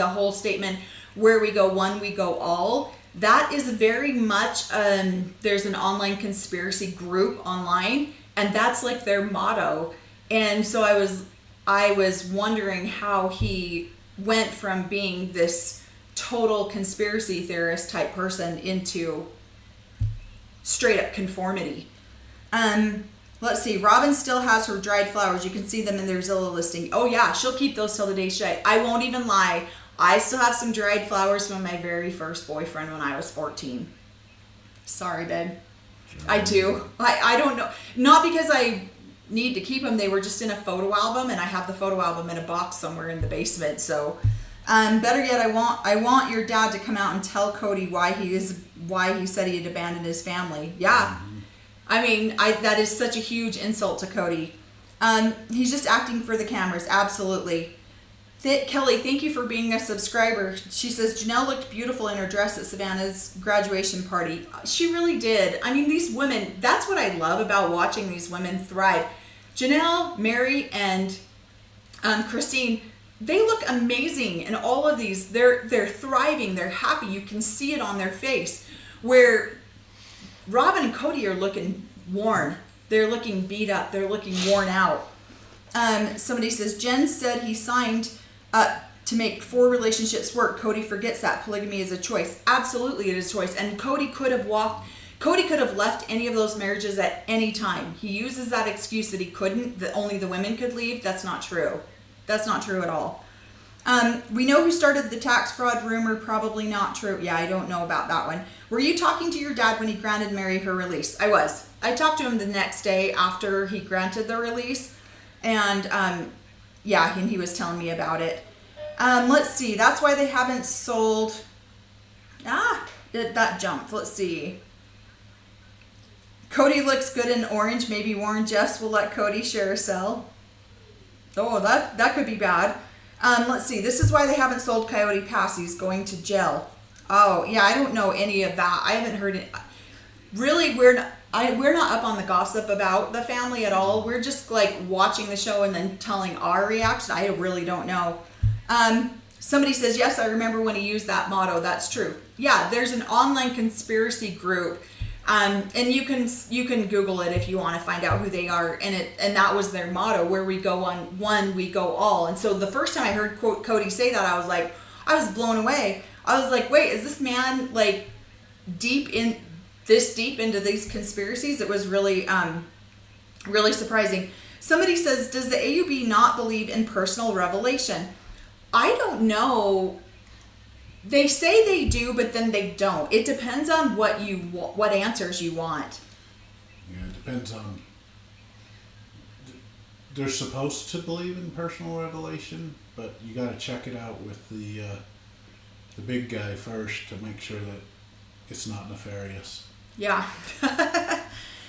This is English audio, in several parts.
the whole statement, where we go one, we go all. That is very much, there's an online conspiracy group online, and that's like their motto. And so I was wondering how he went from being this total conspiracy theorist type person into straight up conformity. Let's see. Robin still has her dried flowers. You can see them in their Zillow listing. Oh yeah, she'll keep those till the day she dies. I won't even lie. I still have some dried flowers from my very first boyfriend when I was 14. Sorry, babe. I do. I don't know. Not because I need to keep them. They were just in a photo album, and I have the photo album in a box somewhere in the basement. So, better yet, I want your dad to come out and tell Cody why he said he had abandoned his family. Yeah. I mean, that is such a huge insult to Cody. He's just acting for the cameras. Absolutely. Kelly, thank you for being a subscriber. She says, Janelle looked beautiful in her dress at Savannah's graduation party. She really did. I mean, these women, that's what I love about watching these women thrive. Janelle, Mary, and Christine, they look amazing in all of these. They're thriving. They're happy. You can see it on their face. Where Robin and Cody are looking worn. They're looking beat up. They're looking worn out. Somebody says, Jen said he signed up to make 4 relationships work. Cody forgets that polygamy is a choice. Absolutely, it is a choice. And Cody could have left any of those marriages at any time. He uses that excuse that he couldn't, that only the women could leave. That's not true. That's not true at all. We know who started the tax fraud rumor. Probably not true. Yeah, I don't know about that one. Were you talking to your dad when he granted Mary her release? I was. I talked to him the next day after he granted the release. And yeah, and he was telling me about it. Let's see. That's why they haven't sold. That jumped. Let's see. Cody looks good in orange. Maybe Warren Jeffs will let Cody share a cell. Oh, that could be bad. Let's see. This is why they haven't sold Coyote Pass. He's going to jail. Oh, yeah. I don't know any of that. I haven't heard it. Really, we're not up on the gossip about the family at all. We're just like watching the show and then telling our reaction. I really don't know. Somebody says, yes, I remember when he used that motto. That's true. Yeah, there's an online conspiracy group. And you can Google it if you want to find out who they are. And that was their motto, where we go on one, we go all. And so the first time I heard Cody say that, I was blown away. I was like, wait, is this man like deep into these conspiracies? It was really, really surprising. Somebody says, does the AUB not believe in personal revelation? I don't know. They say they do, but then they don't. It depends on what answers you want. Yeah, it depends on. They're supposed to believe in personal revelation, but you got to check it out with the big guy first to make sure that it's not nefarious. Yeah.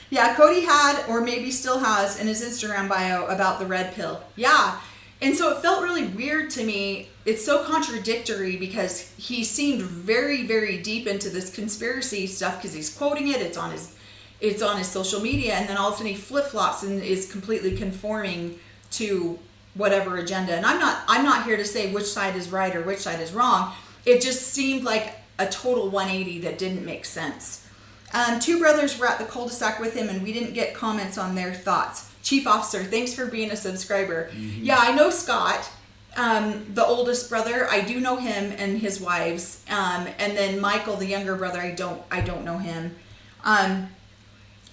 Yeah, Cody had, or maybe still has, in his Instagram bio about the red pill. Yeah. And so it felt really weird to me. It's so contradictory because he seemed very, very deep into this conspiracy stuff because he's quoting it. It's on his social media, and then all of a sudden he flip-flops and is completely conforming to whatever agenda. And I'm not here to say which side is right or which side is wrong. It just seemed like a total 180 that didn't make sense. 2 brothers were at the cul-de-sac with him, and we didn't get comments on their thoughts. Chief Officer, thanks for being a subscriber. Mm-hmm. Yeah, I know Scott, the oldest brother. I do know him and his wives. And then Michael, the younger brother, I don't know him.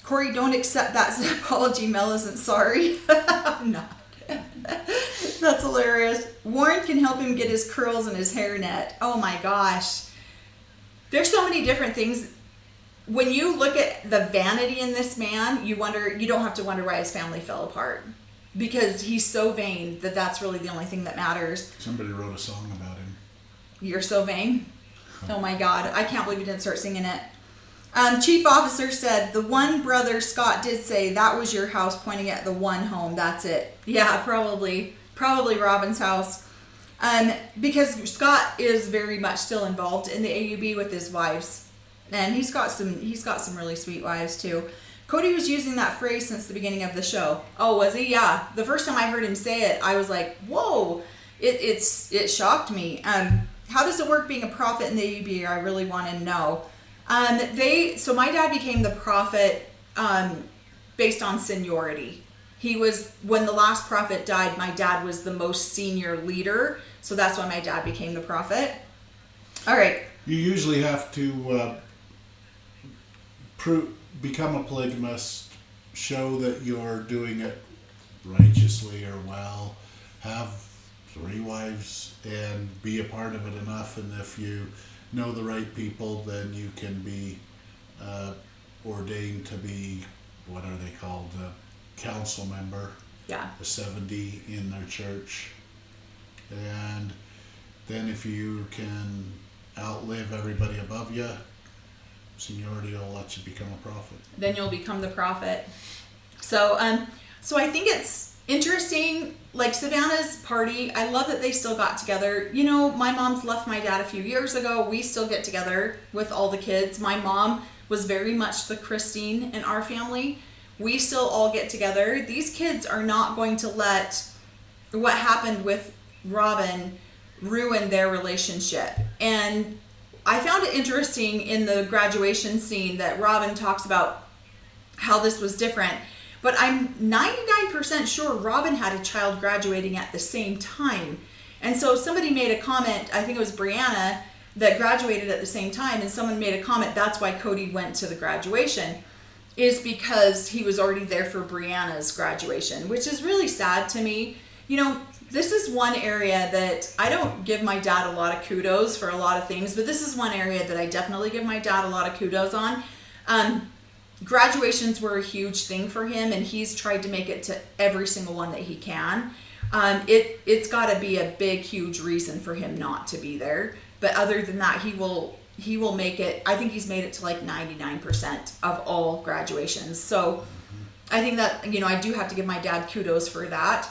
Cory, don't accept that as an apology. Mel isn't sorry. I'm not. That's hilarious. Warren can help him get his curls and his hairnet. Oh my gosh. There's so many different things. When you look at the vanity in this man, you don't have to wonder why his family fell apart, because he's so vain that that's really the only thing that matters. Somebody wrote a song about him. You're so vain. Oh my God. I can't believe you didn't start singing it. Chief Officer said, the one brother Scott did say that was your house, pointing at the one home. That's it. Yeah, probably Robin's house. Because Scott is very much still involved in the AUB with his wives. And he's got some really sweet wives too. Cody was using that phrase since the beginning of the show. Oh, was he? Yeah. The first time I heard him say it, I was like, whoa. it shocked me. How does it work being a prophet in the UB? I really want to know. So my dad became the prophet based on seniority. He was, when the last prophet died, my dad was the most senior leader. So that's why my dad became the prophet. All right. You usually have to become a polygamist, show that you're doing it righteously or well, have 3 wives, and be a part of it enough. And if you know the right people, then you can be ordained to be, what are they called, a council member, a 70 in their church. And then if you can outlive everybody above you, seniority will let you become a prophet. Then you'll become the prophet. So I think it's interesting, like Savannah's party, I love that they still got together. You know, my mom's left my dad a few years ago. We still get together with all the kids. My mom was very much the Christine in our family. We still all get together. These kids are not going to let what happened with Robin ruin their relationship. And I found it interesting in the graduation scene that Robin talks about how this was different. But I'm 99% sure Robin had a child graduating at the same time. And so somebody made a comment, I think it was Brianna, that graduated at the same time. And someone made a comment, that's why Cody went to the graduation, is because he was already there for Brianna's graduation, which is really sad to me. You know, this is one area that I don't give my dad a lot of kudos for a lot of things, but this is one area that I definitely give my dad a lot of kudos on. Graduations were a huge thing for him, and he's tried to make it to every single one that he can. It's got to be a big, huge reason for him not to be there. But other than that, he will make it. I think he's made it to like 99% of all graduations. So I think that, you know, I do have to give my dad kudos for that.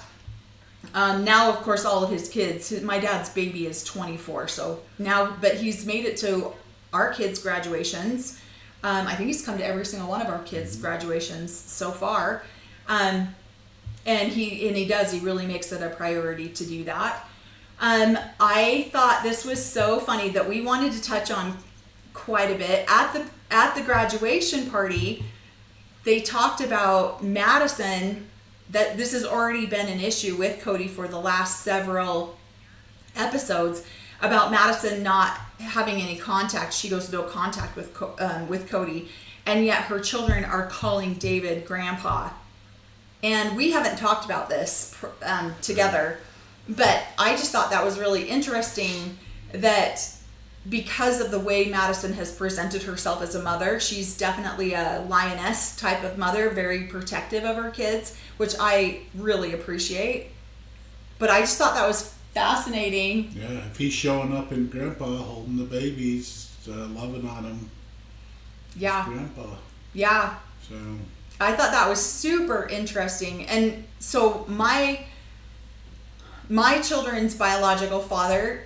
Now, of course, all of his kids, my dad's baby is 24. So now, but he's made it to our kids' graduations. I think he's come to every single one of our kids' graduations so far. And he really makes it a priority to do that. I thought this was so funny that we wanted to touch on quite a bit. At the graduation party, they talked about Madison, that this has already been an issue with Cody for the last several episodes, about Madison not having any contact. She goes no contact with Cody, and yet her children are calling David grandpa. And we haven't talked about this together, but I just thought that was really interesting that because of the way Madison has presented herself as a mother, she's definitely a lioness type of mother, very protective of her kids, which I really appreciate. But I just thought that was fascinating. Yeah, if he's showing up in grandpa holding the babies, loving on him. Yeah. Grandpa. Yeah. So I thought that was super interesting. And so my children's biological father,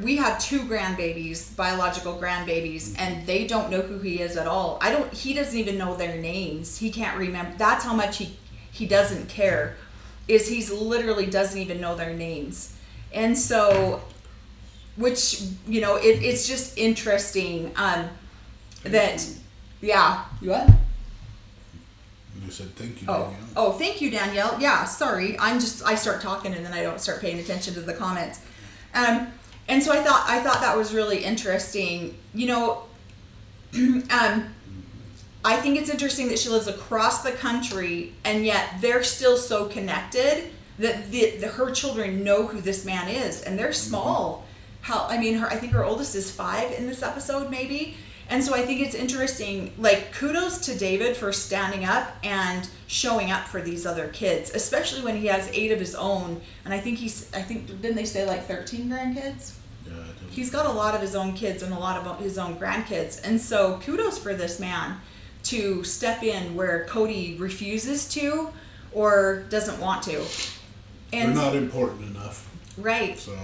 we have 2 grandbabies, biological grandbabies, and they don't know who he is at all. He doesn't even know their names. He can't remember. That's how much he doesn't care, is he's literally doesn't even know their names. And so, which, you know, it's just interesting that, yeah. You what? I said thank you, Danielle. Oh, thank you, Danielle. Yeah, sorry. I start talking and then I don't start paying attention to the comments. And so I thought that was really interesting. You know, I think it's interesting that she lives across the country and yet they're still so connected that her children know who this man is, and they're small. I think her oldest is 5 in this episode, maybe. And so I think it's interesting, like, kudos to David for standing up and showing up for these other kids, especially when he has 8 of his own. And I think didn't they say like 13 grandkids? Yeah, I do. He's got a lot of his own kids and a lot of his own grandkids. And so kudos for this man to step in where Cody refuses to or doesn't want to. And they're not important enough. Right. So.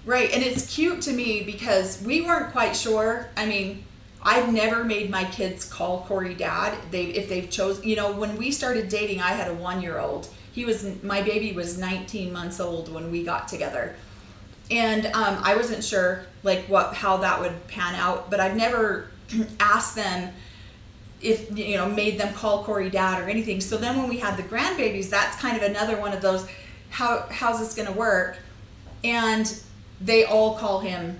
Right. And it's cute to me because we weren't quite sure. I mean, I've never made my kids call Cory dad. If they've chosen, you know, when we started dating, I had a 1-year-old. my baby was 19 months old when we got together. And I wasn't sure like how that would pan out, but I've never asked them if, made them call Cory dad or anything. So then when we had the grandbabies, that's kind of another one of those, how's this going to work? And they all call him,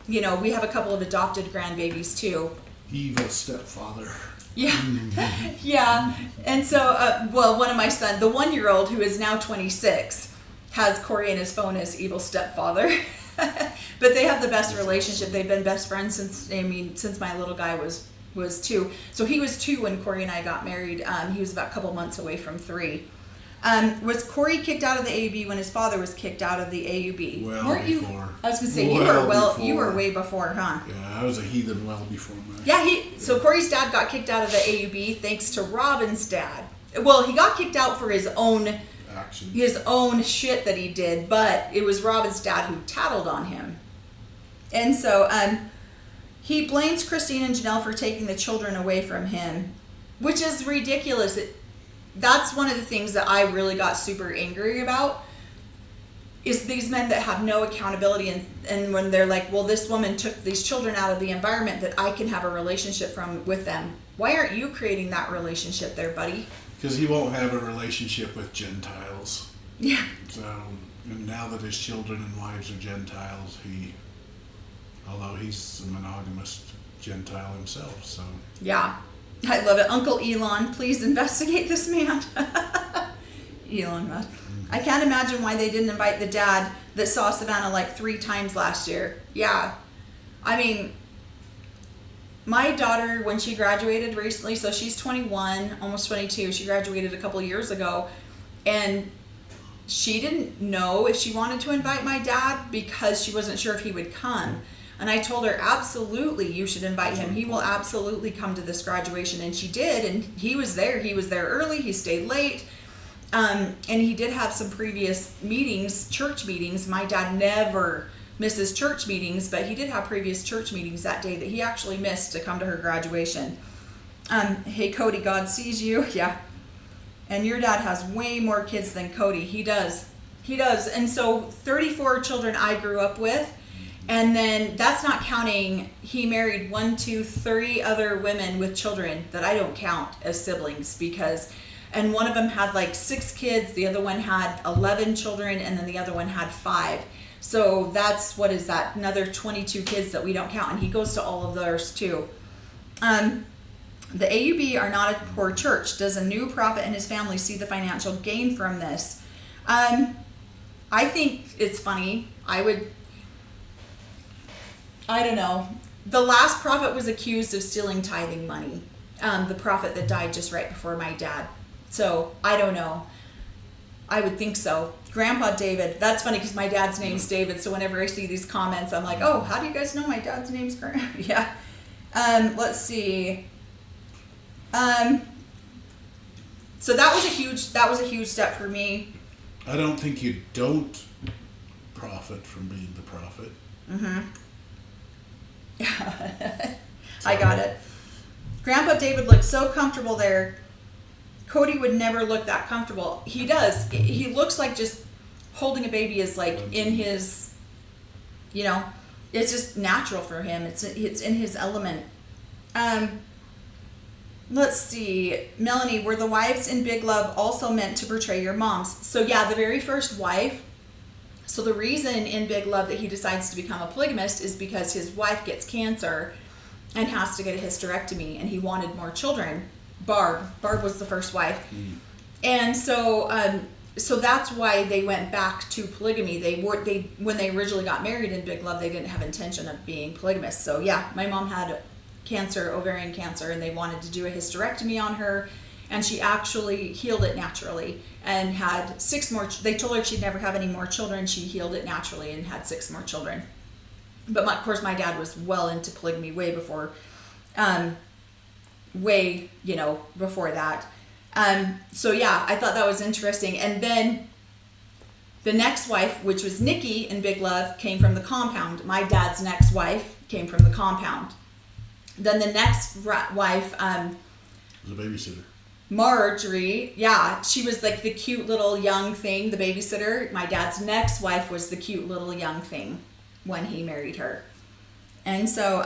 we have a couple of adopted grandbabies too. Evil stepfather. Yeah. Yeah. And so, one of my sons, the 1-year-old who is now 26, has Cory in his phone as evil stepfather. But they have the best relationship. They've been best friends since my little guy was 2. So he was 2 when Cory and I got married. He was about a couple months away from 3. Was Cory kicked out of the AUB when his father was kicked out of the AUB? Well, weren't before. You? I was going to say you were way before, huh? Yeah, I was a heathen well before my. Yeah, so Cory's dad got kicked out of the AUB thanks to Robin's dad. Well, he got kicked out for his own action, his own shit that he did, but it was Robin's dad who tattled on him. And so he blames Christine and Janelle for taking the children away from him, which is ridiculous. That's one of the things that I really got super angry about, is these men that have no accountability, and when they're like, well, this woman took these children out of the environment that I can have a relationship with them. Why aren't you creating that relationship there, buddy? Because he won't have a relationship with Gentiles. Yeah. So, and now that his children and wives are Gentiles, although he's a monogamous Gentile himself, so. Yeah. I love it. Uncle Elon, please investigate this man. Elon Musk. I can't imagine why they didn't invite the dad that saw Savannah like 3 times last year. Yeah. I mean, my daughter, when she graduated recently, so she's 21, almost 22. She graduated a couple of years ago. And she didn't know if she wanted to invite my dad because she wasn't sure if he would come. And I told her, absolutely, you should invite him. He will absolutely come to this graduation. And she did. And he was there. He was there early. He stayed late. And he did have some previous meetings, church meetings. My dad never misses church meetings, but he did have previous church meetings that day that he actually missed to come to her graduation. Hey, Cody, God sees you. Yeah. And your dad has way more kids than Cody. He does. He does. And so 34 children I grew up with. And then that's not counting, he married 3 other women with children that I don't count as siblings and one of them had like 6 kids, the other one had 11 children, and then the other one had 5. So that's, what is that? Another 22 kids that we don't count, and he goes to all of theirs too. The AUB are not a poor church. Does a new prophet and his family see the financial gain from this? I think it's funny. I don't know. The last prophet was accused of stealing tithing money. The prophet that died just right before my dad. So, I don't know. I would think so. Grandpa David. That's funny because my dad's name's David. So whenever I see these comments, I'm like, oh, how do you guys know my dad's name's Grandpa? Yeah. Let's see. So that was a huge step for me. I don't think you don't profit from being the prophet. Mm-hmm. I got it. Grandpa David looked so comfortable there. Cody would never look that comfortable. He does. He looks like just holding a baby is like in his, it's just natural for him. It's in his element. Let's see. Melanie, were the wives in Big Love also meant to portray your moms? So yeah, the very first wife. So the reason in Big Love that he decides to become a polygamist is because his wife gets cancer and has to get a hysterectomy, and he wanted more children. Barb was the first wife. And so that's why they went back to polygamy. When they originally got married in Big Love, they didn't have intention of being polygamists. So yeah, my mom had cancer, ovarian cancer, and they wanted to do a hysterectomy on her, and she actually healed it naturally and had 6 more. They told her she'd never have any more children. She healed it naturally and had 6 more children. But of course, my dad was well into polygamy way before before that. So yeah, I thought that was interesting. And then the next wife, which was Nikki in Big Love, came from the compound. My dad's next wife came from the compound. Then the next wife was a babysitter. Marjorie, yeah, she was like the cute little young thing, the babysitter. My dad's next wife was the cute little young thing when he married her. And so,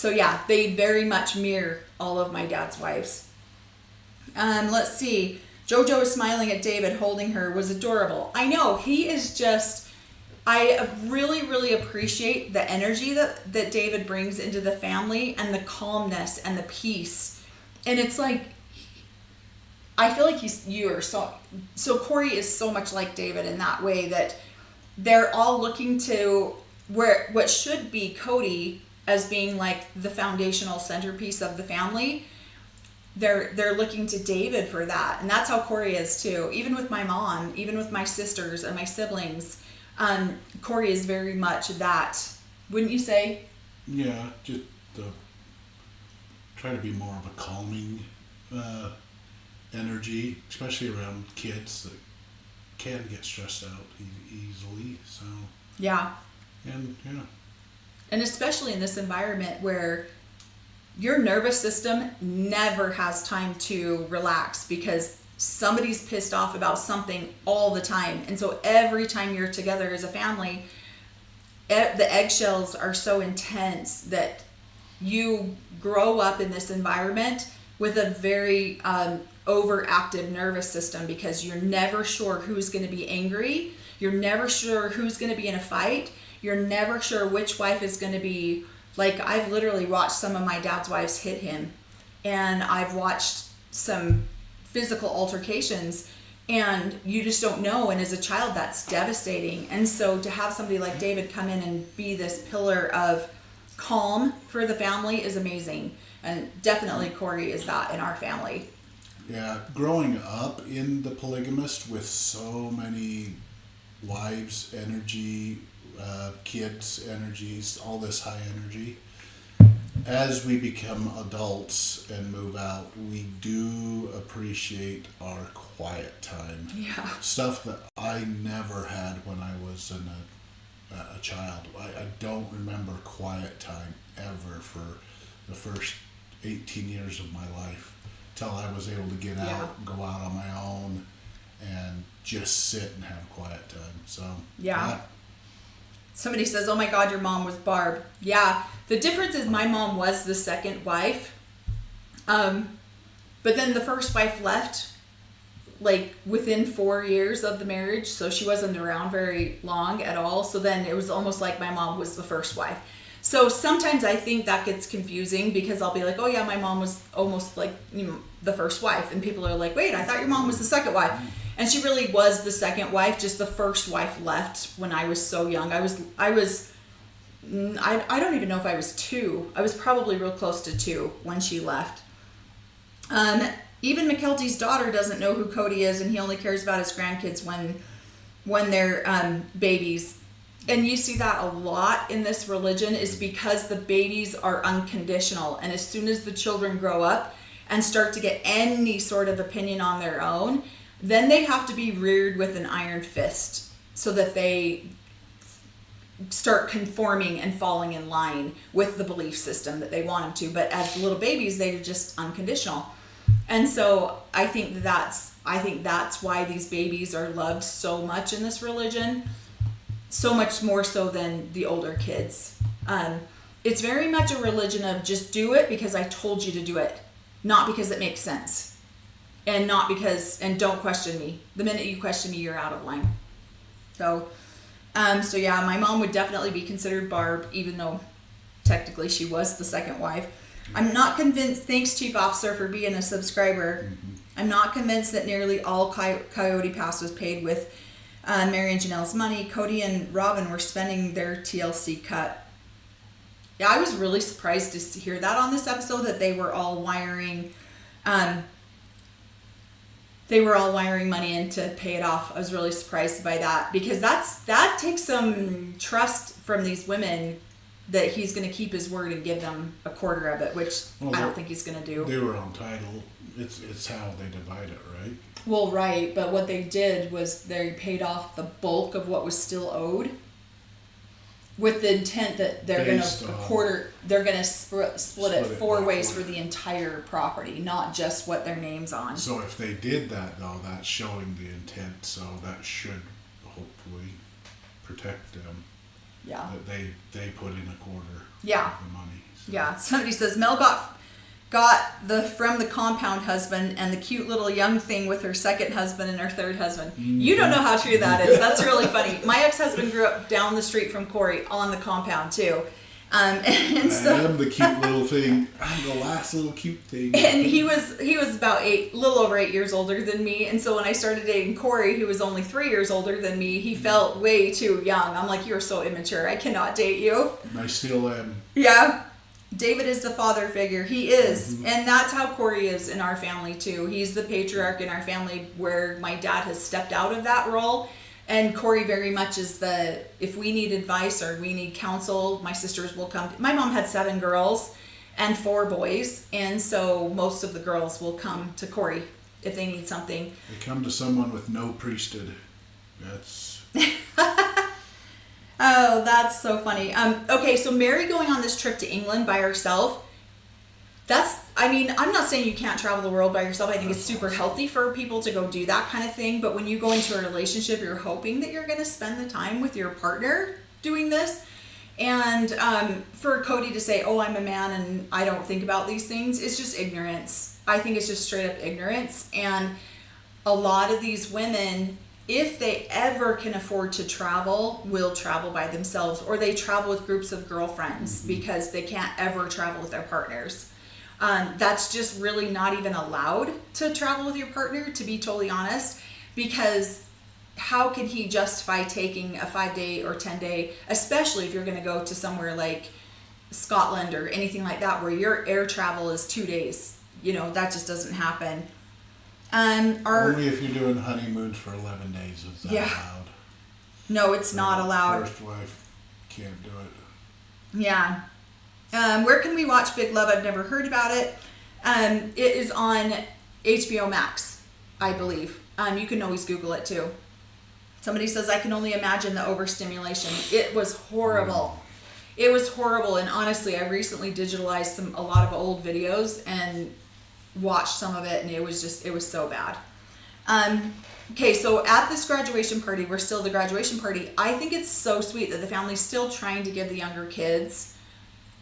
yeah, they very much mirror all of my dad's wives. Let's see. Jojo is smiling at David, holding her, was adorable. I know, he is just, I really, really appreciate the energy that David brings into the family and the calmness and the peace. And it's like, I feel like so Cory is so much like David in that way, that they're all looking to what should be Cody as being like the foundational centerpiece of the family. They're looking to David for that. And that's how Cory is too. Even with my mom, even with my sisters and my siblings, Cory is very much that. Wouldn't you say? Yeah, just try to be more of a calming energy, especially around kids that can get stressed out easily. So yeah, and especially in this environment where your nervous system never has time to relax because somebody's pissed off about something all the time. And so every time you're together as a family, the eggshells are so intense that you grow up in this environment with a very overactive nervous system, because you're never sure who's going to be angry. You're never sure who's going to be in a fight. You're never sure which wife is going to be, like, I've literally watched some of my dad's wives hit him, and I've watched some physical altercations, and you just don't know. And as a child, that's devastating. And so to have somebody like David come in and be this pillar of calm for the family is amazing. And definitely Cory is that in our family. Yeah, growing up in the polygamist with so many wives, energy, kids, energies, all this high energy, as we become adults and move out, we do appreciate our quiet time. Yeah. Stuff that I never had when I was a child. I don't remember quiet time ever for the first 18 years of my life, till I was able to get out, go out on my own, and just sit and have quiet time. So yeah. Somebody says, oh my God, your mom was Barb. Yeah. The difference is my mom was the second wife. But then the first wife left like within 4 years of the marriage. So she wasn't around very long at all. So then it was almost like my mom was the first wife. So sometimes I think that gets confusing, because I'll be like, oh yeah, my mom was almost like, the first wife. And people are like, wait, I thought your mom was the second wife. And she really was the second wife, just the first wife left when I was so young. I don't even know if I was 2. I was probably real close to 2 when she left. Even McKelty's daughter doesn't know who Cody is, and he only cares about his grandkids when they're babies. And you see that a lot in this religion, is because the babies are unconditional. And as soon as the children grow up and start to get any sort of opinion on their own, then they have to be reared with an iron fist so that they start conforming and falling in line with the belief system that they want them to. But as little babies, they're just unconditional. And so I think that's why these babies are loved so much in this religion, so much more so than the older kids. It's very much a religion of just do it because I told you to do it, not because it makes sense. And don't question me. The minute you question me, you're out of line. So yeah, my mom would definitely be considered Barb, even though technically she was the second wife. I'm not convinced, thanks Chief Officer for being a subscriber. Mm-hmm. I'm not convinced that nearly all Coyote Pass was paid with Mary and Janelle's money. Cody and Robin were spending their TLC cut. Yeah, I was really surprised to hear that on this episode, that they were all wiring money in to pay it off. I was really surprised by that, because that takes some trust from these women that he's going to keep his word and give them a quarter of it, which I don't think he's going to do. They were on title. It's how they divide it, right? Well, right, but what they did was they paid off the bulk of what was still owed. with the intent that they're going to split it 4 ways for the entire property, not just what their name's on. So if they did that, though, that's showing the intent, so that should hopefully protect them. Yeah. That they put in a quarter of the money. So. Yeah. Somebody says Mel got from the compound husband and the cute little young thing with her second husband and her third husband. Mm-hmm. You don't know how true that is. That's really funny. My ex-husband grew up down the street from Cory on the compound too. And so, I am the cute little thing. I'm the last little cute thing. And he was about little over 8 years older than me. And so when I started dating Cory, who was only 3 years older than me, he felt way too young. I'm like, you're so immature. I cannot date you. I still am. Yeah. David is the father figure. He is. Mm-hmm. And that's how Cory is in our family too. He's the patriarch in our family, where my dad has stepped out of that role. And Cory very much is if we need advice or we need counsel, my sisters will come. My mom had 7 girls and 4 boys. And so most of the girls will come to Cory if they need something. They come to someone with no priesthood. That's... Oh, that's so funny. Okay, so Mary going on this trip to England by herself, I'm not saying you can't travel the world by yourself. I think it's super healthy for people to go do that kind of thing. But when you go into a relationship, you're hoping that you're going to spend the time with your partner doing this. And for Cody to say, oh, I'm a man and I don't think about these things, it's just ignorance. I think it's just straight up ignorance. And a lot of these women, if they ever can afford to travel, will travel by themselves, or they travel with groups of girlfriends because they can't ever travel with their partners. That's just really not even allowed to travel with your partner, to be totally honest, because how can he justify taking a 5-day or 10-day, especially if you're going to go to somewhere like Scotland or anything like that, where your air travel is 2 days. That just doesn't happen. Only if you're doing honeymoons for 11 days is that allowed. No, it's not allowed. First wife can't do it. Yeah. Where can we watch Big Love? I've never heard about it. It is on HBO Max, I believe. You can always Google it too. Somebody says, I can only imagine the overstimulation. It was horrible. It was horrible. And honestly, I recently digitalized a lot of old videos and watched some of it, and it was so bad. Okay, so at this graduation party, we're still the graduation party. I think it's so sweet that the family's still trying to give the younger kids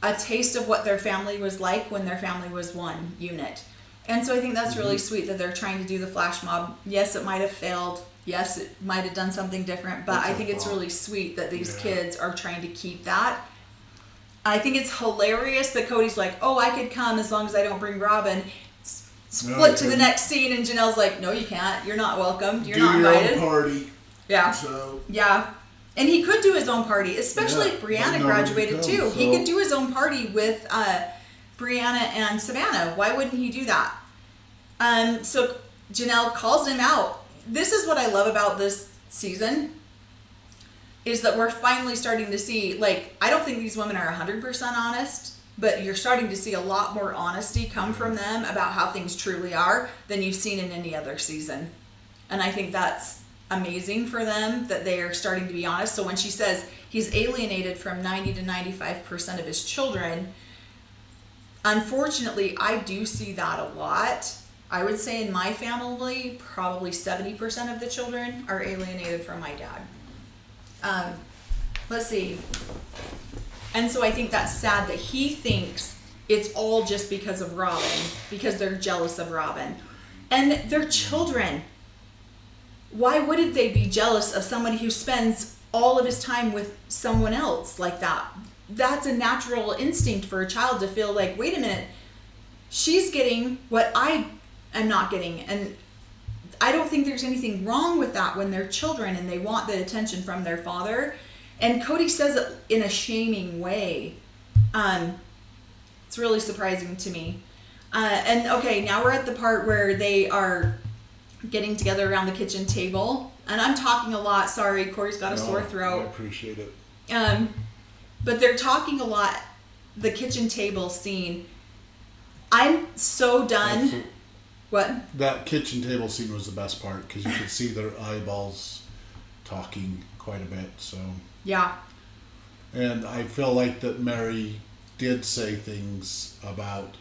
a taste of what their family was like when their family was one unit. And so I think that's really sweet that they're trying to do the flash mob. Yes, it might have failed. Yes, it might have done something different, but I think it's really sweet that these kids are trying to keep that. I think it's hilarious that Cody's like, oh, I could come as long as I don't bring Robin. Flip to the next scene, and Janelle's like, no, you can't. You're not welcome. You're not invited. Do your own party. Yeah. So. Yeah. And he could do his own party, especially if Brianna graduated too. So. He could do his own party with Brianna and Savannah. Why wouldn't he do that? So Janelle calls him out. This is what I love about this season, is that we're finally starting to see, I don't think these women are 100% honest, but you're starting to see a lot more honesty come from them about how things truly are than you've seen in any other season. And I think that's amazing for them, that they are starting to be honest. So when she says he's alienated from 90 to 95% of his children, unfortunately, I do see that a lot. I would say in my family, probably 70% of the children are alienated from my dad. Let's see. And so I think that's sad that he thinks it's all just because of Robin, because they're jealous of Robin. And they're children. Why wouldn't they be jealous of somebody who spends all of his time with someone else like that? That's a natural instinct for a child to feel like, wait a minute, she's getting what I am not getting. And I don't think there's anything wrong with that when they're children and they want the attention from their father. And Cody says it in a shaming way. It's really surprising to me. And okay, now we're at the part where they are getting together around the kitchen table. And I'm talking a lot. Sorry, Cory's got a sore throat. I appreciate it. But they're talking a lot. The kitchen table scene. I'm so done. What? That kitchen table scene was the best part because you could see their eyeballs talking quite a bit. So yeah. And I feel like that Mary did say things about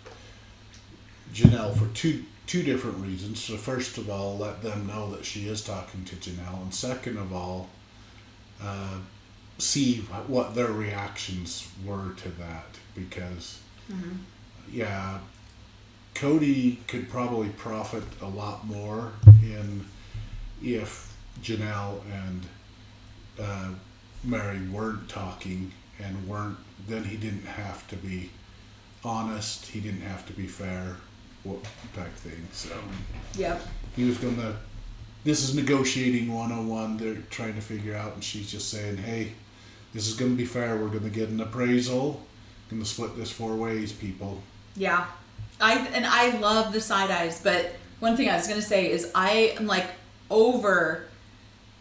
Janelle for two different reasons. So first of all, let them know that she is talking to Janelle, and second of all, see what their reactions were to that, because yeah, Cody could probably profit a lot more if Janelle and Mary weren't talking and then he didn't have to be honest, he didn't have to be fair, type thing. So yep, he was this is negotiating 101. They're trying to figure out, and she's just saying, hey, this is going to be fair. We're going to get an appraisal, going to split this 4 ways, people. Yeah, I love the side eyes, but one thing I was going to say is I am like over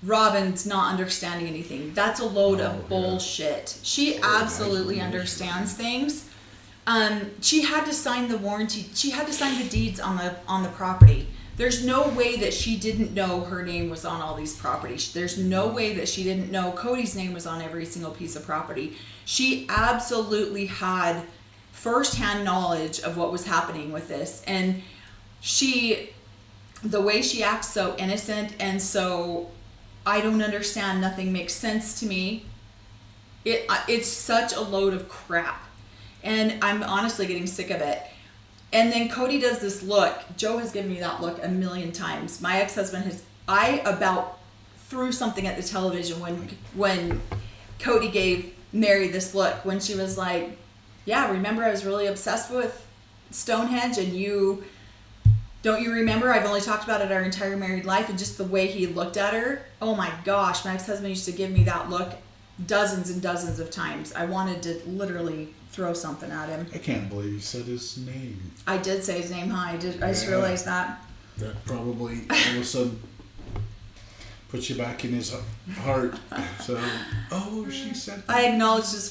Robin's not understanding anything. That's a load of bullshit. She absolutely understands things. She had to sign the warranty. She had to sign the deeds on the property. There's no way that she didn't know her name was on all these properties. There's no way that she didn't know Cody's name was on every single piece of property. She absolutely had firsthand knowledge of what was happening with this. And the way she acts so innocent and so, I don't understand, nothing makes sense to me. It's such a load of crap. And I'm honestly getting sick of it. And then Cody does this look. Joe has given me that look a million times. My ex-husband I about threw something at the television when Cody gave Mary this look, when she was like, yeah, remember I was really obsessed with Stonehenge, and don't you remember? I've only talked about it our entire married life. And just the way he looked at her. Oh my gosh, my ex-husband used to give me that look dozens and dozens of times. I wanted to literally throw something at him. I can't believe you said his name. I did say his name, huh? I just realized that. That probably all of a sudden puts you back in his heart. So, she said that. I acknowledged his first